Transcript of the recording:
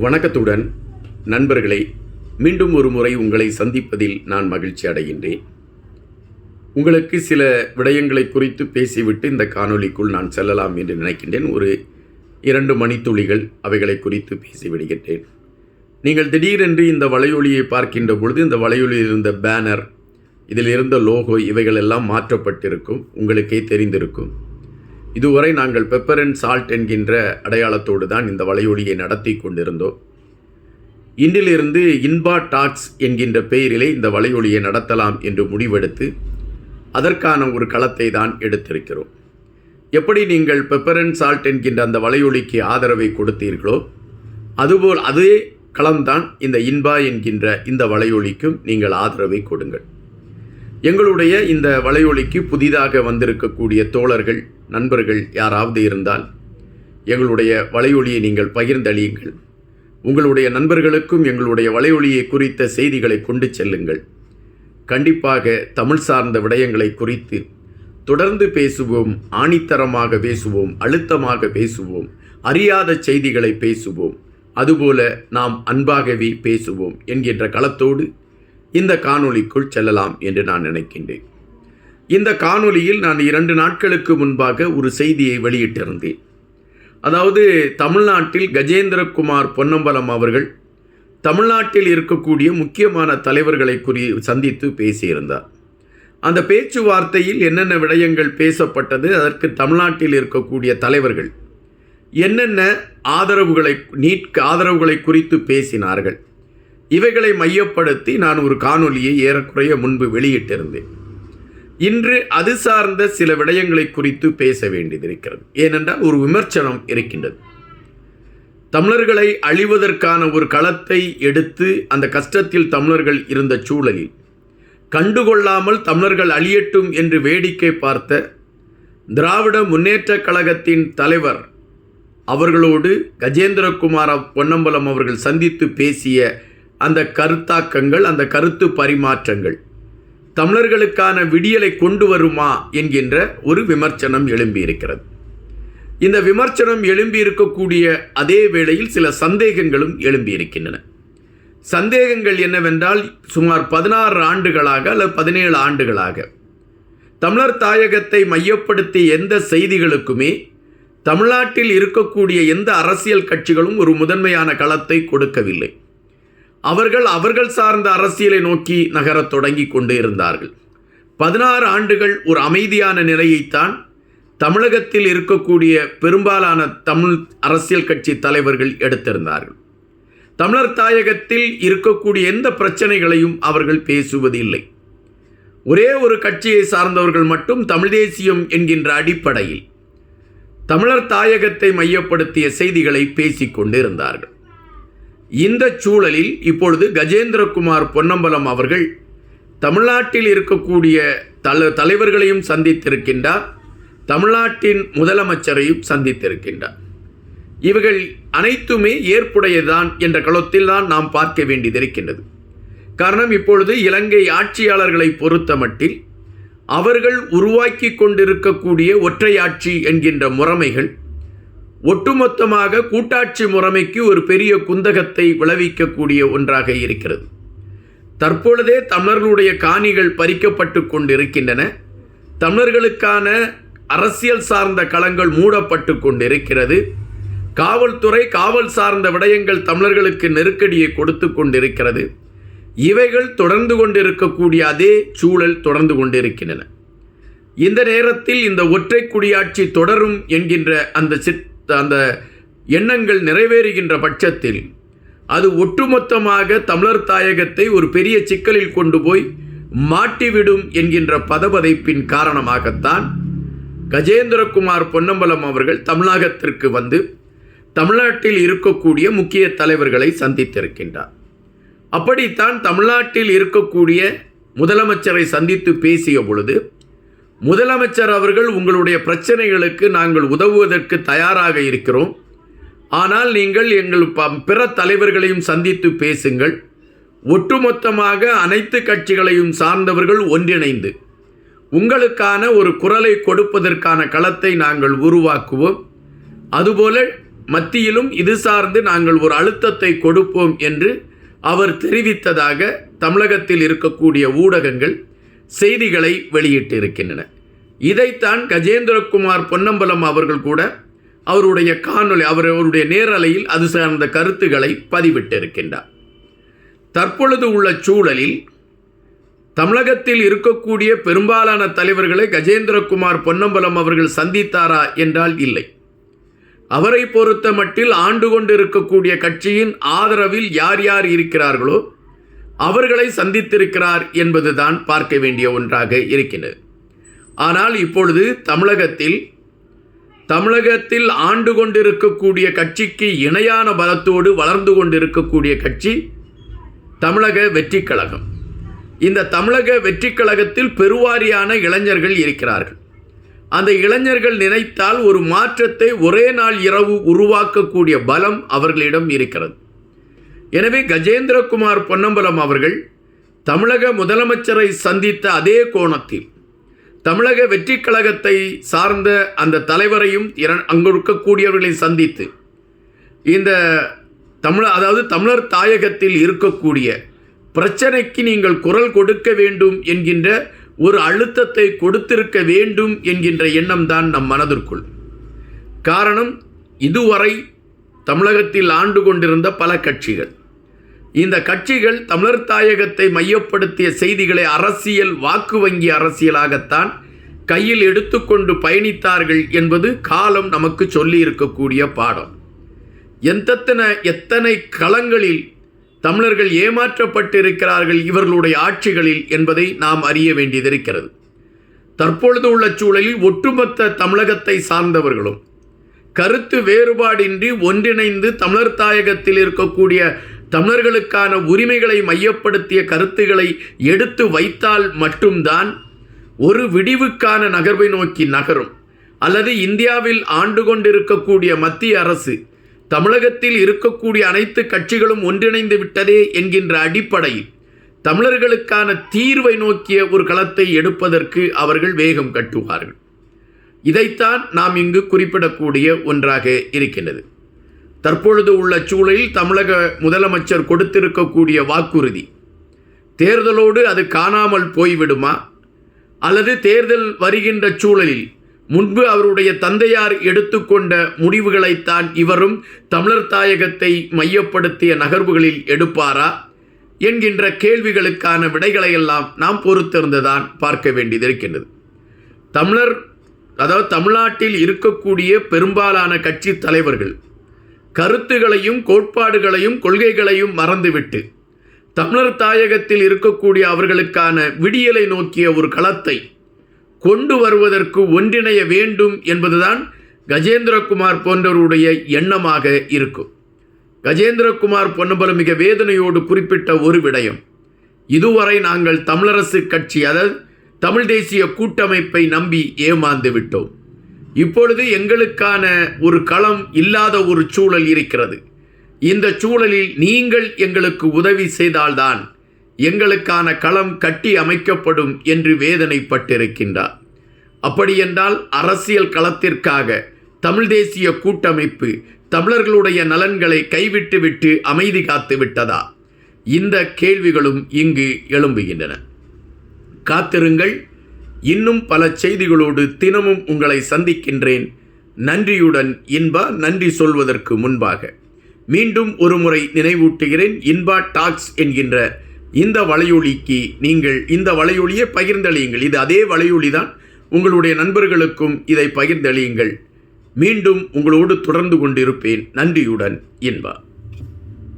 வணக்கத்துடன் நண்பர்களே, மீண்டும் ஒரு முறை உங்களை சந்திப்பதில் நான் மகிழ்ச்சி அடைகின்றேன். உங்களுக்கு சில விடயங்களை குறித்து பேசிவிட்டு இந்த காணொளிக்குள் நான் செல்லலாம் என்று நினைக்கின்றேன். ஒரு 2 மணித்துளிகள் அவைகளை குறித்து பேசிவிடுகின்றேன். நீங்கள் திடீரென்று இந்த வலையொலியை பார்க்கின்ற பொழுது இந்த வலையொலியில் இருந்த பேனர், இதில் இருந்த லோகோ இவைகளெல்லாம் மாற்றப்பட்டிருக்கும். உங்களுக்கே தெரிந்திருக்கும். இதுவரை நாங்கள் பெப்பர் அண்ட் சால்ட் என்கின்ற அடையாளத்தோடு தான் இந்த வலையொலியை நடத்தி கொண்டிருந்தோம். இன்றிலிருந்து இன்பா டாக்ஸ் என்கின்ற பெயரிலே இந்த வலையொலியை நடத்தலாம் என்று முடிவெடுத்து அதற்கான ஒரு களத்தை தான் எடுத்திருக்கிறோம். எப்படி நீங்கள் பெப்பர் அண்ட் சால்ட் என்கின்ற அந்த வலையொலிக்கு ஆதரவை கொடுத்தீர்களோ அதுபோல் அதே களம்தான் இந்த இன்பா என்கின்ற இந்த வலையொலிக்கும் நீங்கள் ஆதரவை கொடுங்கள். எங்களுடைய இந்த வலையொலிக்கு புதிதாக வந்திருக்கக்கூடிய தோழர்கள், நண்பர்கள் யாராவது இருந்தால் எங்களுடைய வலையொலியை நீங்கள் பகிர்ந்தளியுங்கள். உங்களுடைய நண்பர்களுக்கும் எங்களுடைய வலையொலியை குறித்த செய்திகளை கொண்டு செல்லுங்கள். கண்டிப்பாக தமிழ் சார்ந்த விடயங்களை குறித்து தொடர்ந்து பேசுவோம், ஆணித்தரமாக பேசுவோம், அழுத்தமாக பேசுவோம், அறியாத செய்திகளை பேசுவோம், அதுபோல நாம் அன்பாகவே பேசுவோம் என்கின்ற களத்தோடு இந்த காணொளிக்குள் செல்லலாம் என்று நான் நினைக்கின்றேன். இந்த காணொளியில் நான் 2 நாட்களுக்கு முன்பாக ஒரு செய்தியை வெளியிட்டிருந்தேன். அதாவது தமிழ்நாட்டில் கஜேந்திரகுமார் பொன்னம்பலம் அவர்கள் தமிழ்நாட்டில் இருக்கக்கூடிய முக்கியமான தலைவர்களை சந்தித்து பேசியிருந்தார். அந்த பேச்சுவார்த்தையில் என்னென்ன விடயங்கள் பேசப்பட்டது, அதற்கு தமிழ்நாட்டில் இருக்கக்கூடிய தலைவர்கள் என்னென்ன ஆதரவுகளை குறித்து பேசினார்கள், இவைகளை மையப்படுத்தி நான் ஒரு காணொளியை ஏறக்குறைய முன்பு வெளியிட்டிருந்தேன். இன்று அது சார்ந்த சில விடயங்களை குறித்து பேச வேண்டியதிருக்கிறது. ஏனென்றால் ஒரு விமர்சனம் இருக்கின்றது. தமிழர்களை அழிவதற்கான ஒரு களத்தை எடுத்து அந்த கஷ்டத்தில் தமிழர்கள் இருந்த சூழலில் கண்டுகொள்ளாமல் தமிழர்கள் அழியட்டும் என்று வேடிக்கை பார்த்த திராவிட முன்னேற்றக் கழகத்தின் தலைவர் அவர்களோடு கஜேந்திரகுமார் பொன்னம்பலம் அவர்கள் சந்தித்து பேசிய அந்த கருத்தாக்கங்கள், அந்த கருத்து பரிமாற்றங்கள் தமிழர்களுக்கான விடியலை கொண்டு வருமா என்கின்ற ஒரு விமர்சனம் எழும்பியிருக்கிறது. இந்த விமர்சனம் எழும்பியிருக்கக்கூடிய அதே வேளையில் சில சந்தேகங்களும் எழும்பியிருக்கின்றன. சந்தேகங்கள் என்னவென்றால், சுமார் 16 ஆண்டுகளாக அல்லது 17 ஆண்டுகளாக தமிழர் தாயகத்தை மையப்படுத்தி எந்த செய்திகளுக்குமே தமிழ்நாட்டில் இருக்கக்கூடிய எந்த அரசியல் கட்சிகளும் ஒரு முதன்மையான களத்தை கொடுக்கவில்லை. அவர்கள் சார்ந்த அரசியலை நோக்கி நகரத் தொடங்கி கொண்டு இருந்தார்கள். 16 ஆண்டுகள் ஒரு அமைதியான நிலையைத்தான் தமிழகத்தில் இருக்கக்கூடிய பெரும்பாலான தமிழ் அரசியல் கட்சி தலைவர்கள் எடுத்திருந்தார்கள். தமிழர் தாயகத்தில் இருக்கக்கூடிய எந்த பிரச்சனைகளையும் அவர்கள் பேசுவதில்லை. ஒரே ஒரு கட்சியை சார்ந்தவர்கள் மட்டும் தமிழ் தேசியம் என்கின்ற அடிப்படையில் தமிழர் தாயகத்தை மையப்படுத்திய செய்திகளை பேசிக்கொண்டு இருந்தார்கள். இந்த சூழலில் இப்பொழுது கஜேந்திரகுமார் பொன்னம்பலம் அவர்கள் தமிழ்நாட்டில் இருக்கக்கூடிய தலைவர்களையும் சந்தித்திருக்கின்றார், தமிழ்நாட்டின் முதலமைச்சரையும் சந்தித்திருக்கின்றார். இவைகள் அனைத்துமே ஏற்புடையதான் என்ற களத்தில் தான் நாம் பார்க்க வேண்டியதிருக்கின்றது. காரணம், இப்பொழுது இலங்கை ஆட்சியாளர்களை பொறுத்த மட்டில் அவர்கள் உருவாக்கி கொண்டிருக்கக்கூடிய ஒற்றையாட்சி என்கின்ற முறைமைகள் ஒட்டுமொத்தமாக கூட்டாட்சி முறைமைக்கு ஒரு பெரிய குந்தகத்தை விளைவிக்கக்கூடிய ஒன்றாக இருக்கிறது. தற்பொழுதே தமிழர்களுடைய காணிகள் பறிக்கப்பட்டு கொண்டிருக்கின்றன. தமிழர்களுக்கான அரசியல் சார்ந்த களங்கள் மூடப்பட்டு கொண்டிருக்கிறது. காவல்துறை காவல் சார்ந்த விடயங்கள் தமிழர்களுக்கு நெருக்கடியை கொடுத்து கொண்டிருக்கிறது. இவைகள் தொடர்ந்து கொண்டிருக்கக்கூடிய அதே சூழல் தொடர்ந்து கொண்டிருக்கின்றன. இந்த நேரத்தில் இந்த ஒற்றை குடியாட்சி தொடரும் என்கின்ற அந்த எண்ணங்கள் நிறைவேறுகின்ற பட்சத்தில் அது ஒட்டுமொத்தமாக தமிழர் தாயகத்தை ஒரு பெரிய சிக்கலில் கொண்டு போய் மாட்டிவிடும் என்கின்ற பதபதைப்பின் காரணமாகத்தான் கஜேந்திரகுமார் பொன்னம்பலம் அவர்கள் தமிழகத்திற்கு வந்து தமிழ்நாட்டில் இருக்கக்கூடிய முக்கிய தலைவர்களை சந்தித்திருக்கின்றார். அப்படித்தான் தமிழ்நாட்டில் இருக்கக்கூடிய முதலமைச்சரை சந்தித்து பேசிய பொழுது முதலமைச்சர் அவர்கள், உங்களுடைய பிரச்சனைகளுக்கு நாங்கள் உதவுவதற்கு தயாராக இருக்கிறோம், ஆனால் நீங்கள் எங்கள் பிற தலைவர்களையும் சந்தித்து பேசுங்கள், ஒட்டுமொத்தமாக அனைத்து கட்சிகளையும் சார்ந்தவர்கள் ஒன்றிணைந்து உங்களுக்கான ஒரு குரலை கொடுப்பதற்கான களத்தை நாங்கள் உருவாக்குவோம், அதுபோல மத்தியிலும் இது சார்ந்து நாங்கள் ஒரு அழுத்தத்தை கொடுப்போம் என்று அவர் தெரிவித்ததாக தமிழகத்தில் இருக்கக்கூடிய ஊடகங்கள் செய்திகளை வெளியிட்டிருக்கின்றன. இதைத்தான் கஜேந்திரகுமார் பொன்னம்பலம் அவர்கள் கூட அவருடைய காணொளி அவருடைய நேரலையில் அது சார்ந்த கருத்துக்களை பதிவிட்டிருக்கின்றார். தற்பொழுது உள்ள சூழலில் தமிழகத்தில் இருக்கக்கூடிய பெரும்பாலான தலைவர்களை கஜேந்திரகுமார் பொன்னம்பலம் அவர்கள் சந்தித்தாரா என்றால் இல்லை. அவரை பொறுத்த மட்டில் ஆண்டு கொண்டிருக்கக்கூடிய கட்சியின் ஆதரவில் யார் யார் இருக்கிறார்களோ அவர்களை சந்தித்திருக்கிறார் என்பதுதான் பார்க்க வேண்டிய ஒன்றாக இருக்கின்றது. ஆனால் இப்பொழுது தமிழகத்தில் ஆண்டு கொண்டிருக்கக்கூடிய கட்சிக்கு இணையான பலத்தோடு வளர்ந்து கொண்டிருக்கக்கூடிய கட்சி தமிழக வெற்றி கழகம். இந்த தமிழக வெற்றி கழகத்தில் பெருவாரியான இளைஞர்கள் இருக்கிறார்கள். அந்த இளைஞர்கள் நினைத்தால் ஒரு மாற்றத்தை ஒரே நாள் இரவு உருவாக்கக்கூடிய பலம் அவர்களிடம் இருக்கிறது. எனவே கஜேந்திரகுமார் பொன்னம்பலம் அவர்கள் தமிழக முதலமைச்சரை சந்தித்த அதே கோணத்தில் தமிழக வெற்றி கழகத்தை சார்ந்த அந்த தலைவரையும் அங்கு இருக்கக்கூடியவர்களை சந்தித்து இந்த தமிழர் தாயகத்தில் இருக்கக்கூடிய பிரச்சனைக்கு நீங்கள் குரல் கொடுக்க வேண்டும் என்கின்ற ஒரு அழுத்தத்தை கொடுத்திருக்க வேண்டும் என்கின்ற எண்ணம் தான் நம் மனதிற்குள். காரணம், இதுவரை தமிழகத்தில் ஆண்டு கொண்டிருந்த பல கட்சிகள், இந்த கட்சிகள் தமிழர் தாயகத்தை மையப்படுத்திய செய்திகளை அரசியல் வாக்கு வங்கி அரசியலாகத்தான் கையில் எடுத்துக்கொண்டு பயணித்தார்கள் என்பது காலம் நமக்கு சொல்லி இருக்கக்கூடிய பாடம். எத்தனை களங்களில் தமிழர்கள் ஏமாற்றப்பட்டிருக்கிறார்கள் இவர்களுடைய ஆட்சிகளில் என்பதை நாம் அறிய வேண்டியதிருக்கிறது. தற்பொழுது உள்ள சூழலில் ஒட்டுமொத்த தமிழகத்தை சார்ந்தவர்களும் கருத்து வேறுபாடின்றி ஒன்றிணைந்து தமிழர் தாயகத்தில் இருக்கக்கூடிய தமிழர்களுக்கான உரிமைகளை மையப்படுத்திய கருத்துக்களை எடுத்து வைத்தால் மட்டும்தான் ஒரு விடிவுக்கான நகர்வை நோக்கி நகரும். அல்லது இந்தியாவில் ஆண்டு கொண்டிருக்கக்கூடிய மத்திய அரசு தமிழகத்தில் இருக்கக்கூடிய அனைத்து கட்சிகளும் ஒன்றிணைந்து விட்டதே என்கின்ற அடிப்படையில் தமிழர்களுக்கான தீர்வை நோக்கிய ஒரு களத்தை எடுப்பதற்கு அவர்கள் வேகம் கட்டுவார்கள். இதைத்தான் நாம் இங்கு குறிப்பிடக்கூடிய ஒன்றாக இருக்கின்றது. தற்பொழுது உள்ள சூழலில் தமிழக முதலமைச்சர் கொடுத்திருக்கக்கூடிய வாக்குறுதி தேர்தலோடு அது காணாமல் போய்விடுமா, அல்லது தேர்தல் வருகின்ற சூழலில் முன்பு அவருடைய தந்தையார் எடுத்துக்கொண்ட முடிவுகளைத்தான் இவரும் தமிழர் தாயகத்தை மையப்படுத்திய நகர்வுகளில் எடுப்பாரா என்கின்ற கேள்விகளுக்கான விடைகளையெல்லாம் நாம் பொறுத்திருந்துதான் பார்க்க வேண்டியதிருக்கின்றது. தமிழ்நாட்டில் இருக்கக்கூடிய பெரும்பாலான கட்சி தலைவர்கள் கருத்துகளையும் கோட்பாடுகளையும் கொள்கைகளையும் மறந்துவிட்டு தமிழர் தாயகத்தில் இருக்கக்கூடிய அவர்களுக்கான விடியலை நோக்கிய ஒரு களத்தை கொண்டு வருவதற்கு ஒன்றிணைய வேண்டும் என்பதுதான் கஜேந்திரகுமார் போன்றவருடைய எண்ணமாக இருக்கும். கஜேந்திரகுமார் பொன்னம்பலம் மிக வேதனையோடு குறிப்பிட்ட ஒரு விடயம், இதுவரை நாங்கள் தமிழரசு கட்சி அதாவது தமிழ் தேசிய கூட்டமைப்பை நம்பி ஏமாந்து விட்டோம். இப்பொழுது எங்களுக்கான ஒரு களம் இல்லாத ஒரு சூழல் இருக்கிறது. இந்த சூழலில் நீங்கள் எங்களுக்கு உதவி செய்தால்தான் எங்களுக்கான களம் கட்டி அமைக்கப்படும் என்று வேதனைப்பட்டிருக்கின்றார். அப்படியென்றால் அரசியல் களத்திற்காக தமிழ் தேசிய கூட்டமைப்பு தமிழர்களுடைய நலன்களை கைவிட்டுவிட்டு அமைதி காத்து விட்டதா? இந்த கேள்விகளும் இங்கு எழும்புகின்றன. காத்திருங்கள், இன்னும் பல செய்திகளோடு தினமும் உங்களை சந்திக்கின்றேன். நன்றியுடன் இன்பா. நன்றி சொல்வதற்கு முன்பாக மீண்டும் ஒரு முறை நினைவூட்டுகிறேன், இன்பா டாக்ஸ் என்கின்ற இந்த வலையொலிக்கு நீங்கள் இந்த வலையொலியை பகிர்ந்தளியுங்கள். இது அதே வலையொலி தான், உங்களுடைய நண்பர்களுக்கும் இதை பகிர்ந்தளியுங்கள். மீண்டும் உங்களோடு தொடர்ந்து கொண்டிருப்பேன். நன்றியுடன் இன்பா.